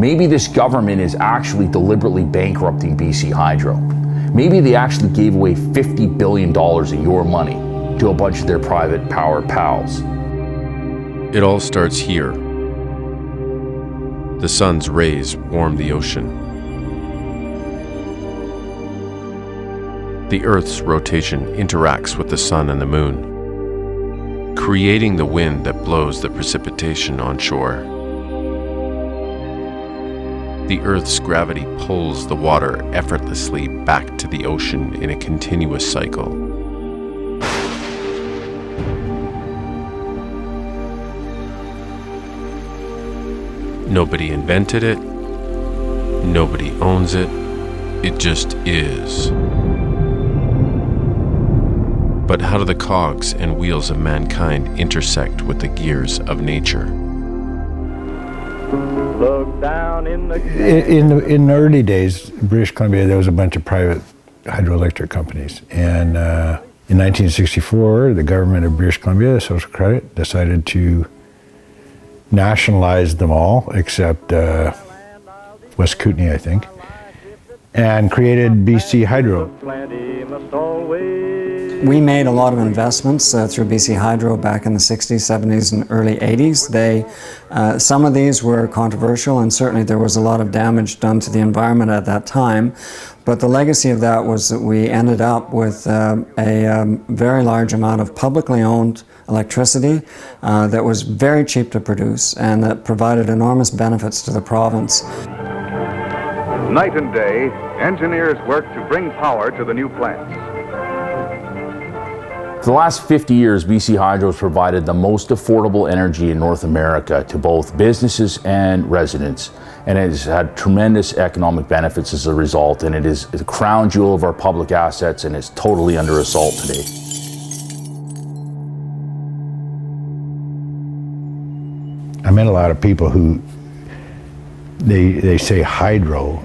maybe this government is actually deliberately bankrupting BC Hydro. Maybe they actually gave away $50 billion of your money to a bunch of their private power pals. It all starts here. The sun's rays warm the ocean. The Earth's rotation interacts with the sun and the moon, creating the wind that blows the precipitation on shore. The Earth's gravity pulls the water effortlessly back to the ocean in a continuous cycle. Nobody invented it. Nobody owns it. It just is. But how do the cogs and wheels of mankind intersect with the gears of nature? Look down in the in the early days, British Columbia, there was a bunch of private hydroelectric companies. And in 1964, the government of British Columbia, Social Credit, decided to nationalize them all, except West Kootenay, I think, and created BC Hydro. We made a lot of investments through BC Hydro back in the 60s, 70s, and early 80s. Some of these were controversial, and certainly there was a lot of damage done to the environment at that time. But the legacy of that was that we ended up with a very large amount of publicly owned electricity that was very cheap to produce and that provided enormous benefits to the province. Night and day, engineers work to bring power to the new plants. For the last 50 years, BC Hydro has provided the most affordable energy in North America to both businesses and residents, and it has had tremendous economic benefits as a result, and it is the crown jewel of our public assets and is totally under assault today. I met a lot of people who, they say hydro,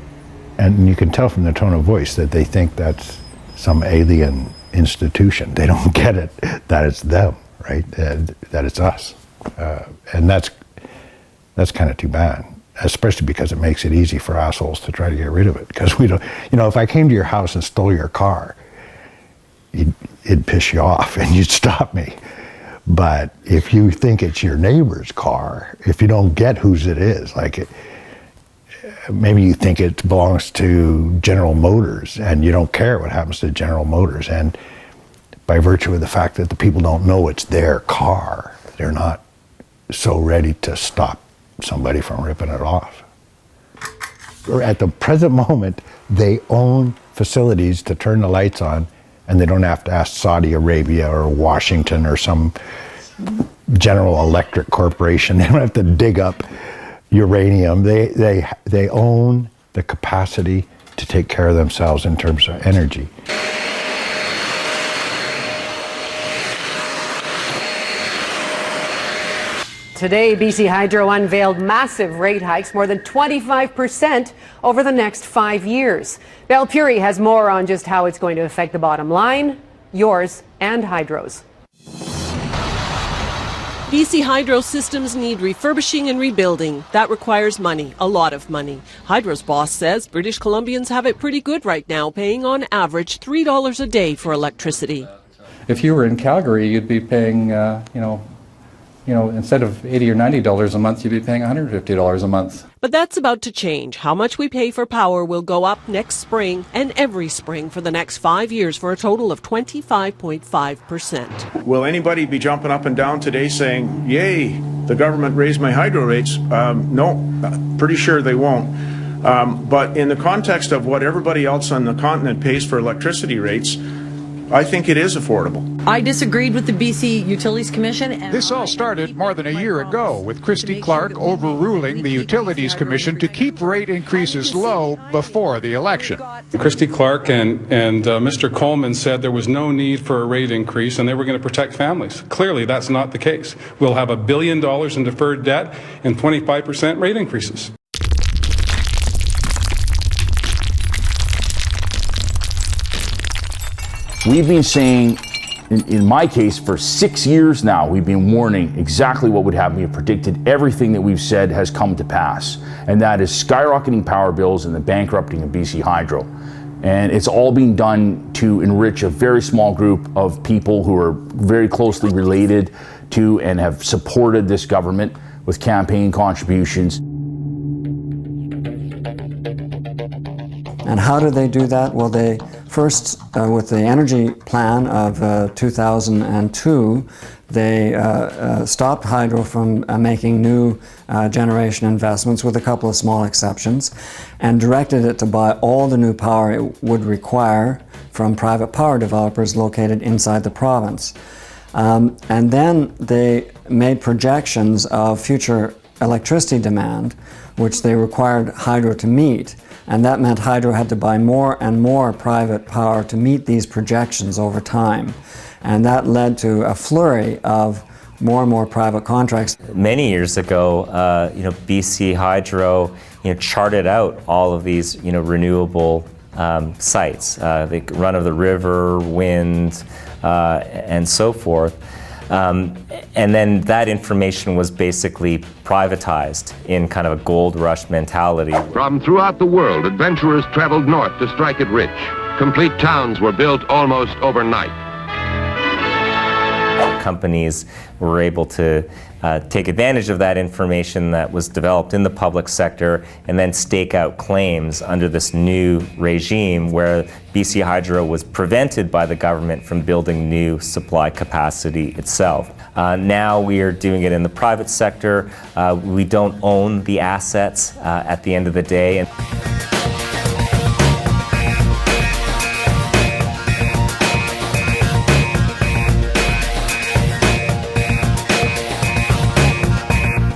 and you can tell from their tone of voice that they think that's some alien institution. They don't get it, that it's them, right? That it's us. And that's kind of too bad, especially because it makes it easy for assholes to try to get rid of it. Because we don't, if I came to your house and stole your car, it'd piss you off and you'd stop me. But if you think it's your neighbor's car, if you don't get whose it is, maybe you think it belongs to General Motors and you don't care what happens to General Motors. And by virtue of the fact that the people don't know it's their car, they're not so ready to stop somebody from ripping it off. Or at the present moment, they own facilities to turn the lights on, and they don't have to ask Saudi Arabia or Washington or some General Electric Corporation. They don't have to dig up uranium. They own the capacity to take care of themselves in terms of energy. Today, BC Hydro unveiled massive rate hikes, more than 25% over the next 5 years. Belle Puri has more on just how it's going to affect the bottom line, yours and Hydro's. BC Hydro systems need refurbishing and rebuilding. That requires money, a lot of money. Hydro's boss says British Columbians have it pretty good right now, paying on average $3 a day for electricity. If you were in Calgary, you'd be paying, instead of $80 or $90 a month, you'd be paying $150 a month. But that's about to change. How much we pay for power will go up next spring and every spring for the next 5 years for a total of 25.5%. Will anybody be jumping up and down today saying, yay, the government raised my hydro rates? No, pretty sure they won't. But in the context of what everybody else on the continent pays for electricity rates, I think it is affordable. I disagreed with the BC Utilities Commission. This all started more than a year ago with Christy Clark overruling the Utilities Commission to keep rate increases low before the election. Christy Clark and Mr. Coleman said there was no need for a rate increase and they were going to protect families. Clearly, that's not the case. We'll have $1 billion in deferred debt and 25% rate increases. We've been saying In my case, for 6 years now, we've been warning exactly what would happen. We have predicted everything that we've said has come to pass, and that is skyrocketing power bills and the bankrupting of BC Hydro. And it's all being done to enrich a very small group of people who are very closely related to and have supported this government with campaign contributions. And how did they do that? Well, they first, with the energy plan of 2002, they stopped hydro from making new generation investments, with a couple of small exceptions, and directed it to buy all the new power it would require from private power developers located inside the province. And then they made projections of future electricity demand, which they required hydro to meet. And that meant hydro had to buy more and more private power to meet these projections over time. And that led to a flurry of more and more private contracts. Many years ago, BC Hydro, charted out all of these, renewable sites, the run-of-the-river, wind, and so forth. And then that information was basically privatized in kind of a gold rush mentality. From throughout the world, adventurers traveled north to strike it rich. Complete towns were built almost overnight. Companies were able to take advantage of that information that was developed in the public sector and then stake out claims under this new regime where BC Hydro was prevented by the government from building new supply capacity itself. Now we are doing it in the private sector. We don't own the assets at the end of the day.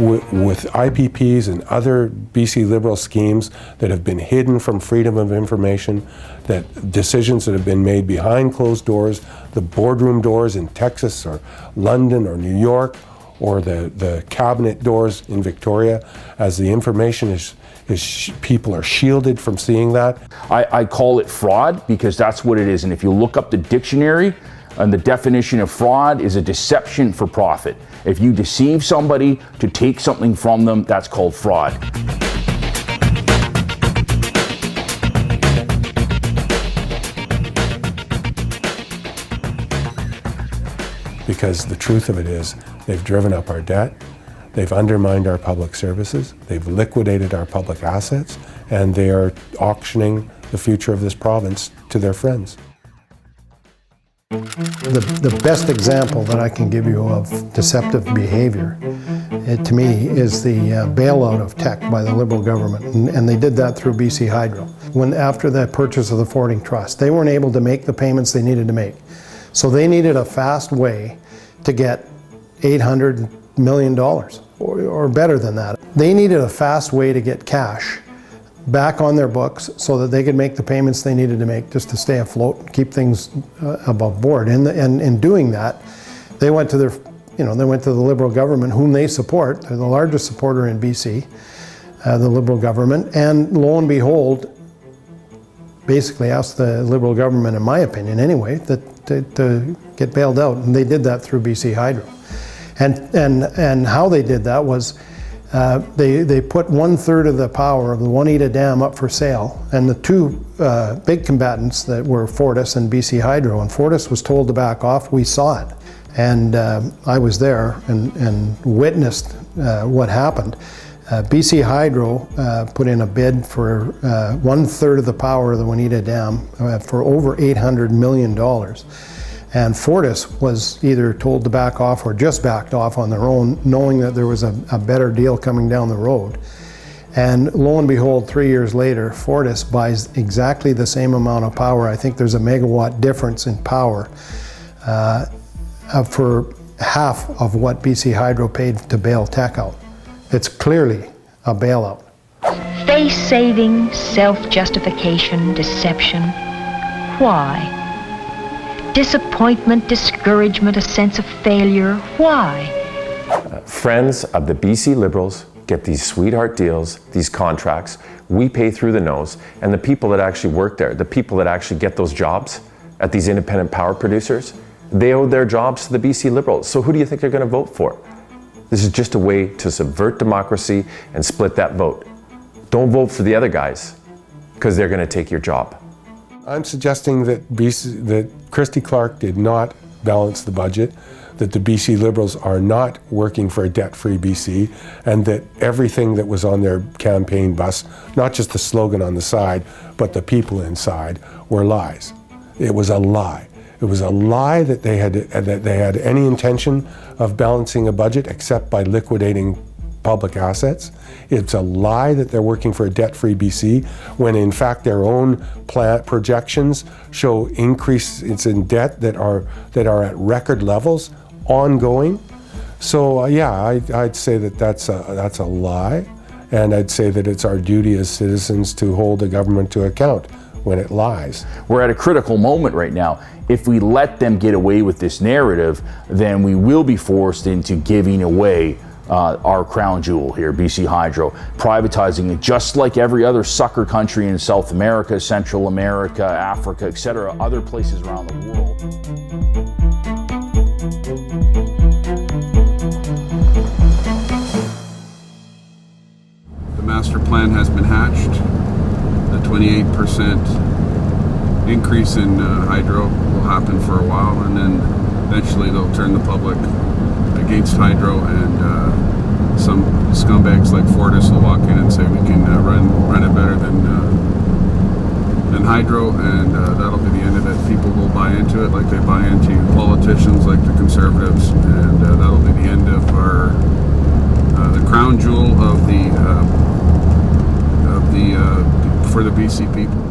With IPPs and other BC Liberal schemes that have been hidden from freedom of information, that decisions that have been made behind closed doors, the boardroom doors in Texas or London or New York, or the cabinet doors in Victoria, as the information is people are shielded from seeing that. I call it fraud because that's what it is. And if you look up the dictionary, and the definition of fraud is a deception for profit. If you deceive somebody to take something from them, that's called fraud. Because the truth of it is, they've driven up our debt, they've undermined our public services, they've liquidated our public assets, and they are auctioning the future of this province to their friends. The best example that I can give you of deceptive behavior, to me, is the bailout of Teck by the Liberal government, and they did that through BC Hydro. After the purchase of the Fording Trust, they weren't able to make the payments they needed to make. So they needed a fast way to get $800 million, or better than that. They needed a fast way to get cash back on their books so that they could make the payments they needed to make just to stay afloat, keep things above board. And in doing that, they went to the Liberal government, whom they support. They're the largest supporter in BC, the Liberal government, and lo and behold, basically asked the Liberal government, in my opinion anyway, to get bailed out, and they did that through BC Hydro. And how they did that was they put 1/3 of the power of the Juanita Dam up for sale, and the two big combatants that were Fortis and BC Hydro, and Fortis was told to back off. We saw it, and I was there and witnessed what happened. BC Hydro put in a bid for 1/3 of the power of the Juanita Dam for over $800 million. And Fortis was either told to back off or just backed off on their own, knowing that there was a better deal coming down the road. And lo and behold, 3 years later, Fortis buys exactly the same amount of power. I think there's a megawatt difference in power for half of what BC Hydro paid to bail Teck out. It's clearly a bailout. Face-saving, self-justification, deception. Why? Disappointment, discouragement, a sense of failure. Why? Friends of the BC Liberals get these sweetheart deals, these contracts. We pay through the nose, and the people that actually work there, the people that actually get those jobs at these independent power producers, They owe their jobs to the BC Liberals. So who do you think they're going to vote for? This is just a way to subvert democracy and split that vote. Don't vote for the other guys, because they're going to take your job. I'm suggesting that Christy Clark did not balance the budget, that the BC Liberals are not working for a debt-free BC, and that everything that was on their campaign bus, not just the slogan on the side, but the people inside, were lies. It was a lie. It was a lie that they had any intention of balancing a budget except by liquidating public assets. It's a lie that they're working for a debt-free BC, when in fact their own projections show increases in debt that are at record levels, ongoing. So yeah, I'd say that that's a lie, and I'd say that it's our duty as citizens to hold the government to account when it lies. We're at a critical moment right now. If we let them get away with this narrative, then we will be forced into giving away our crown jewel here, BC Hydro, privatizing it just like every other sucker country in South America, Central America, Africa, etc., other places around the world. The master plan has been hatched. The 28% increase in hydro will happen for a while, and then eventually they'll turn the public against hydro, and some scumbags like Fortis will walk in and say we can run it better than hydro, and that'll be the end of it. People will buy into it like they buy into politicians like the Conservatives, and that'll be the end of our the crown jewel of the for the BC people.